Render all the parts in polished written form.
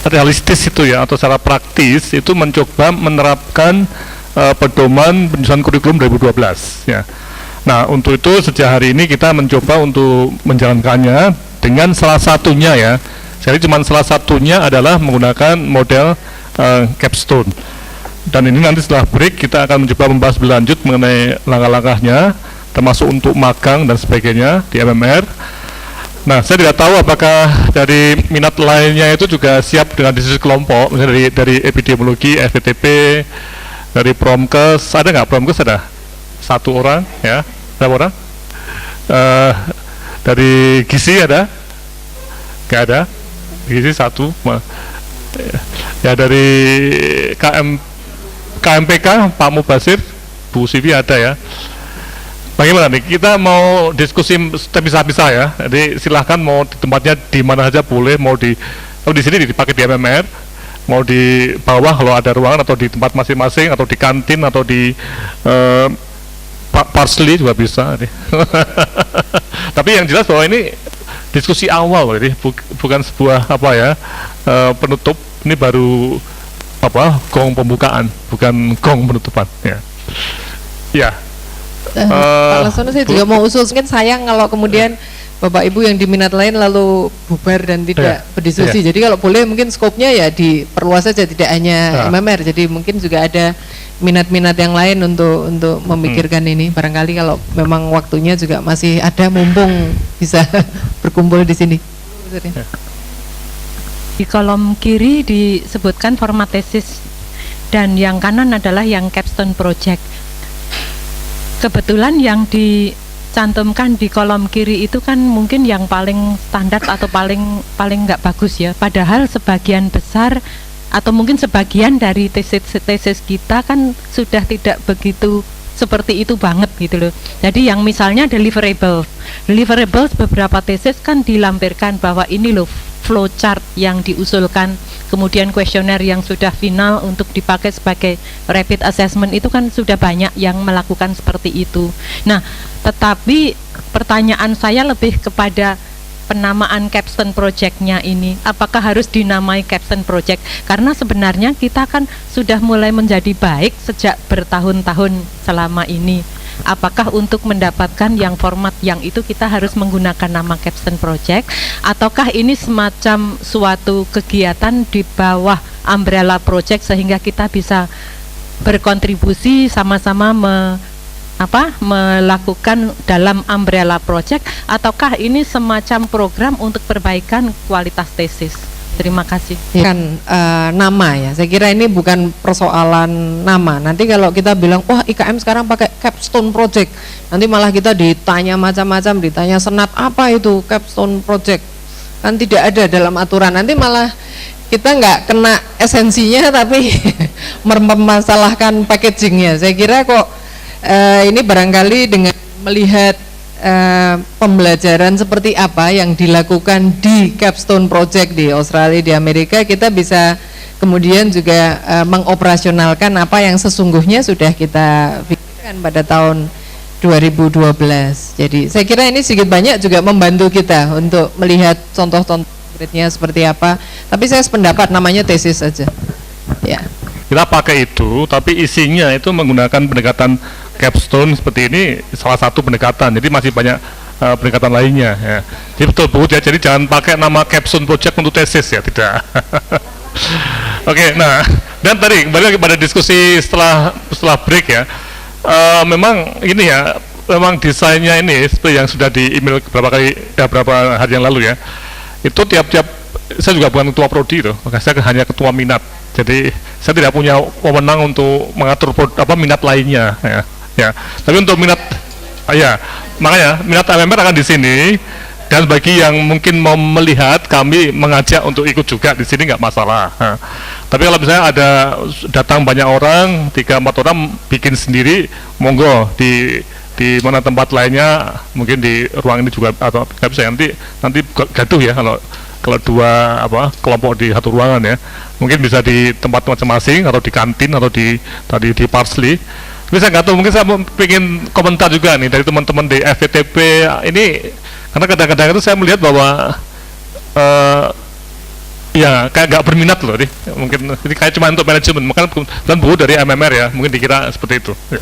realistis itu ya, atau secara praktis itu mencoba menerapkan pedoman penyusunan kurikulum 2012 ya. Nah, untuk itu sejak hari ini kita mencoba untuk menjalankannya dengan salah satunya ya. Jadi cuma salah satunya adalah menggunakan model capstone. Dan ini nanti setelah break kita akan mencoba membahas berlanjut mengenai langkah-langkahnya, termasuk untuk magang dan sebagainya di MMR. Nah, saya tidak tahu apakah dari minat lainnya itu juga siap dengan diskusi kelompok, misalnya dari epidemiologi, FPTP, dari Promkes, ada nggak Promkes? Ada satu orang, ya, berapa orang? Dari GISI ada? Nggak ada? GISI satu. Ya, dari KMPK, Pak Mubasir, Bu Sivi ada ya. Bagaimana nih? Kita mau diskusi terpisah-pisah ya. Jadi silahkan mau di tempatnya di mana saja boleh, mau di sini dipakai di MMR, mau di bawah kalau ada ruangan, atau di tempat masing-masing, atau di kantin, atau di Parsley juga bisa. Tapi yang jelas bahwa ini diskusi awal, jadi bukan sebuah penutup. Ini baru gong pembukaan, bukan gong penutupan ya. Ya. Pak Laksono, saya juga mau usul, mungkin sayang kalau kemudian Bapak Ibu yang diminat lain lalu bubar dan tidak berdiskusi. Jadi kalau boleh mungkin skopnya ya diperluas saja, tidak hanya MMR. Jadi mungkin juga ada minat-minat yang lain untuk memikirkan ini. Barangkali kalau memang waktunya juga masih ada, mumpung bisa berkumpul di sini. Di kolom kiri disebutkan format tesis dan yang kanan adalah yang capstone project. Kebetulan yang dicantumkan di kolom kiri itu kan mungkin yang paling standar atau paling nggak bagus ya. Padahal sebagian besar atau mungkin sebagian dari tesis kita kan sudah tidak begitu seperti itu banget gitu loh. Jadi yang misalnya deliverables beberapa tesis kan dilampirkan bahwa ini loh flowchart yang diusulkan, kemudian kuesioner yang sudah final untuk dipakai sebagai rapid assessment, itu kan sudah banyak yang melakukan seperti itu. Nah, tetapi pertanyaan saya lebih kepada penamaan capstone project-nya ini, apakah harus dinamai capstone project? Karena sebenarnya kita kan sudah mulai menjadi baik sejak bertahun-tahun selama ini. Apakah untuk mendapatkan yang format yang itu kita harus menggunakan nama capstone project, ataukah ini semacam suatu kegiatan di bawah umbrella project sehingga kita bisa berkontribusi sama-sama melakukan dalam umbrella project, ataukah ini semacam program untuk perbaikan kualitas tesis? Terima kasih. Kan nama ya, saya kira ini bukan persoalan nama. Nanti kalau kita bilang, wah IKM sekarang pakai capstone project, nanti malah kita ditanya macam-macam, ditanya senat apa itu capstone project, kan tidak ada dalam aturan. Nanti malah kita nggak kena esensinya tapi mempermasalahkan packagingnya. Saya kira kok ini barangkali dengan melihat pembelajaran seperti apa yang dilakukan di capstone project di Australia, di Amerika, kita bisa kemudian juga mengoperasionalkan apa yang sesungguhnya sudah kita pikirkan pada tahun 2012. Jadi saya kira ini sedikit banyak juga membantu kita untuk melihat contoh-contoh konkretnya seperti apa. Tapi saya sependapat namanya tesis saja. Ya. Kita pakai itu, tapi isinya itu menggunakan pendekatan capstone seperti ini, salah satu pendekatan. Jadi masih banyak pendekatan lainnya ya. Jadi betul Bu ya, jadi jangan pakai nama capstone project untuk tesis ya, tidak. Oke, nah, dan tadi kembali lagi pada diskusi setelah break ya. Memang ini ya, memang desainnya ini seperti yang sudah di email beberapa hari yang lalu ya. Itu tiap-tiap, saya juga bukan ketua prodi loh, maka saya hanya ketua minat. Jadi saya tidak punya wewenang untuk mengatur minat lainnya ya. Ya, tapi untuk minat, makanya minat MMR akan di sini, dan bagi yang mungkin mau melihat, kami mengajak untuk ikut juga di sini, nggak masalah. Nah, tapi kalau misalnya ada datang banyak orang, 3-4 orang bikin sendiri, monggo di mana tempat lainnya, mungkin di ruang ini juga, atau nggak bisa nanti gaduh ya kalau dua kelompok di satu ruangan ya. Mungkin bisa di tempat masing-masing, atau di kantin, atau di Parsley. Tapi saya nggak tahu, mungkin saya ingin komentar juga nih dari teman-teman di FPTP ini, karena kadang-kadang itu saya melihat bahwa ya kayak nggak berminat loh nih, mungkin ini kayak cuma untuk manajemen, makanya dan Bu dari MMR ya, mungkin dikira seperti itu. Ya.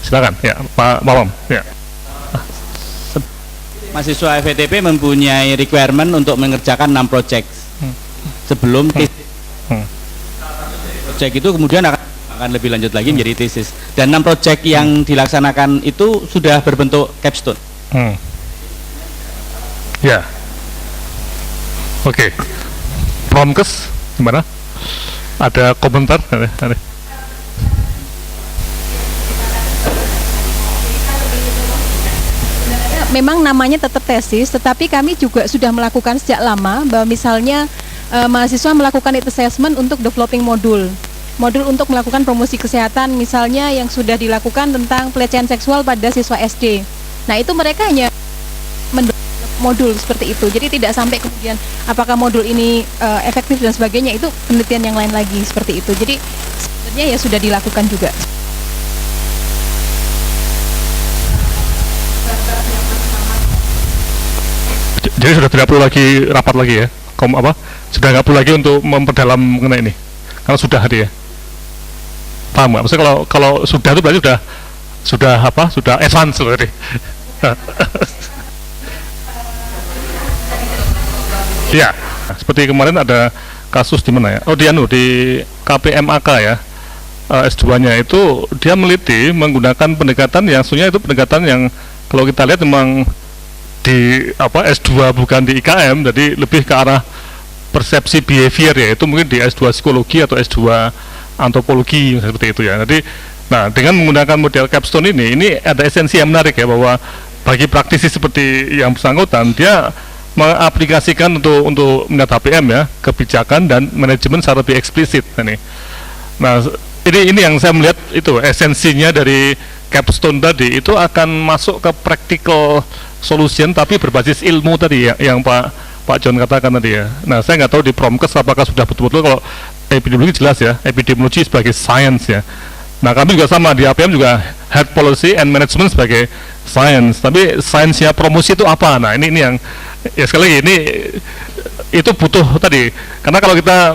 Silakan ya Pak Mawam. Ya. Mahasiswa FETP mempunyai requirement untuk mengerjakan 6 project sebelum project itu kemudian akan lebih lanjut lagi menjadi tesis, dan 6 project yang dilaksanakan itu sudah berbentuk capstone. Ya. Oke. Promkes gimana? Ada komentar? Ada. Memang namanya tetap tesis, tetapi kami juga sudah melakukan sejak lama bahwa misalnya mahasiswa melakukan assessment untuk developing modul untuk melakukan promosi kesehatan, misalnya yang sudah dilakukan tentang pelecehan seksual pada siswa SD. Nah itu mereka hanya modul seperti itu, jadi tidak sampai kemudian apakah modul ini efektif dan sebagainya, itu penelitian yang lain lagi seperti itu. Jadi sebenarnya ya sudah dilakukan juga. Jadi sudah tidak perlu lagi rapat lagi ya, sudah nggak perlu lagi untuk memperdalam mengenai ini, karena sudah ya, paham nggak? Maksudnya kalau sudah itu berarti sudah advance loh tadi. Ya, seperti kemarin ada kasus di mana ya? Oh di KPMAK ya, S2-nya itu dia meliti menggunakan pendekatan yang sebenarnya itu pendekatan yang kalau kita lihat memang di S2 bukan di IKM, jadi lebih ke arah persepsi behavior ya, itu mungkin di S2 psikologi atau S2 antropologi seperti itu ya. Jadi nah dengan menggunakan model capstone ini ada esensi yang menarik ya, bahwa bagi praktisi seperti yang bersangkutan dia mengaplikasikan untuk melihat HPM ya, kebijakan dan manajemen secara lebih eksplisit ini. Nah ini yang saya melihat itu esensinya dari capstone tadi, itu akan masuk ke practical solution tapi berbasis ilmu tadi ya, yang Pak John katakan tadi ya. Nah saya nggak tahu di Promkes apakah sudah betul-betul, kalau epidemiologi jelas ya, epidemiologi sebagai science ya. Nah kami juga sama di APM juga health policy and management sebagai science, tapi sainsnya promosi itu apa? Nah ini yang ya sekali lagi ini itu butuh tadi, karena kalau kita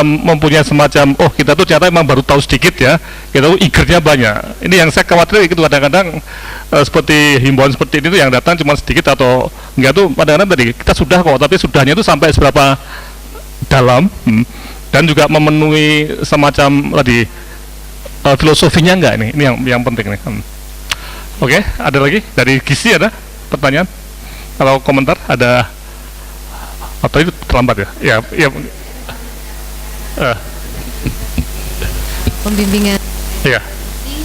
mempunyai semacam kita tuh ternyata memang baru tahu sedikit ya, kita tuh eagernya banyak. Ini yang saya khawatir itu kadang-kadang seperti himbauan seperti ini tuh yang datang cuma sedikit atau enggak, tuh kadang-kadang tadi kita sudah kok, tapi sudahnya itu sampai seberapa dalam dan juga memenuhi semacam tadi filosofinya enggak, ini yang penting nih. Oke, ada lagi dari Gizi, ada pertanyaan? Kalau komentar ada, atau itu terlambat ya? Ya. Pembimbingan. Iya.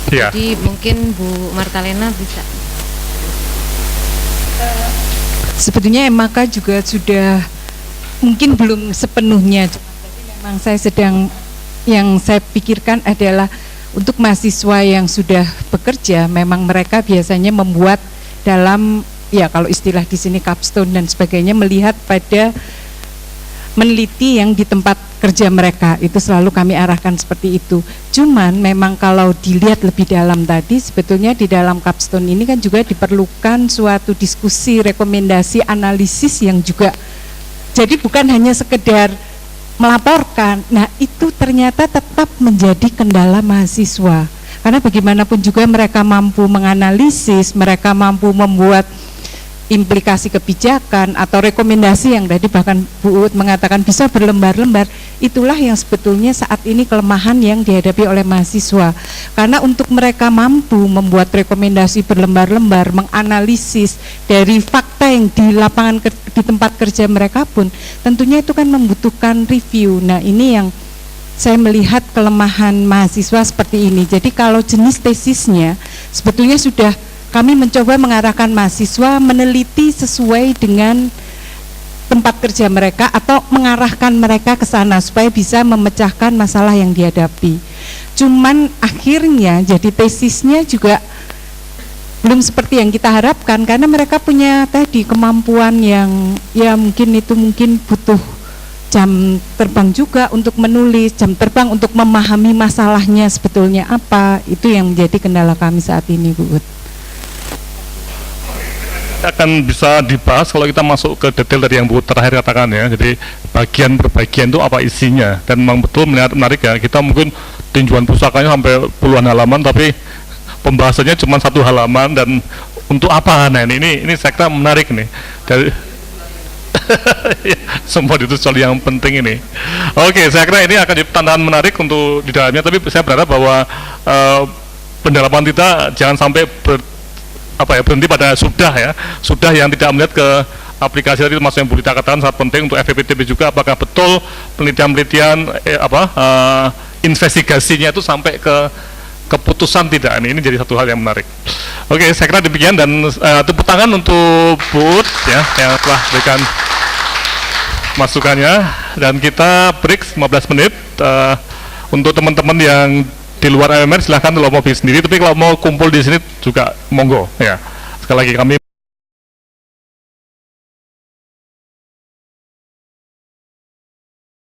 Iya. Jadi mungkin Bu Martalena bisa. Sebetulnya MAK juga sudah mungkin belum sepenuhnya, tapi memang yang saya pikirkan adalah untuk mahasiswa yang sudah bekerja, memang mereka biasanya membuat dalam ya kalau istilah di sini capstone dan sebagainya, melihat pada meneliti yang di tempat kerja mereka, itu selalu kami arahkan seperti itu. Cuman memang kalau dilihat lebih dalam tadi, sebetulnya di dalam capstone ini kan juga diperlukan suatu diskusi, rekomendasi, analisis yang juga, jadi bukan hanya sekedar melaporkan. Nah itu ternyata tetap menjadi kendala mahasiswa, karena bagaimanapun juga mereka mampu menganalisis, mereka mampu membuat implikasi kebijakan atau rekomendasi yang tadi bahkan Bu Uut mengatakan bisa berlembar-lembar. Itulah yang sebetulnya saat ini kelemahan yang dihadapi oleh mahasiswa, karena untuk mereka mampu membuat rekomendasi berlembar-lembar, menganalisis dari fakta yang di lapangan di tempat kerja mereka pun tentunya itu kan membutuhkan review. Nah ini yang saya melihat kelemahan mahasiswa seperti ini. Jadi kalau jenis tesisnya sebetulnya sudah kami mencoba mengarahkan mahasiswa meneliti sesuai dengan tempat kerja mereka atau mengarahkan mereka ke sana supaya bisa memecahkan masalah yang dihadapi. Cuman akhirnya jadi tesisnya juga belum seperti yang kita harapkan, karena mereka punya tadi kemampuan yang ya mungkin butuh jam terbang juga untuk menulis, jam terbang untuk memahami masalahnya sebetulnya apa. Itu yang menjadi kendala kami saat ini, Bu Ut. akan bisa dibahas kalau kita masuk ke detail dari yang Bu terakhir katakan ya. Jadi bagian per bagian itu apa isinya, dan memang betul menarik ya. Kita mungkin tinjauan pusakanya sampai puluhan halaman, tapi pembahasannya cuma 1 halaman, dan untuk apa? Nah ini saya kira menarik nih. Dari semua itu soal yang penting ini. Oke, saya kira ini akan jadi tantangan menarik untuk di dalamnya, tapi saya berharap bahwa pendalaman kita jangan sampai berhenti pada sudah yang tidak melihat ke aplikasi tadi, termasuk yang Bu Rita katakan sangat penting untuk FPPTB juga, apakah betul penelitian investigasinya itu sampai ke keputusan tidak. Ini jadi satu hal yang menarik. Oke, saya kira demikian, dan tepuk tangan untuk Bu Ut ya yang telah berikan masukannya, dan kita break 15 menit. Untuk teman-teman yang di luar AMR silahkan kalau mau sendiri, tapi kalau mau kumpul di sini juga monggo ya. Sekali lagi kami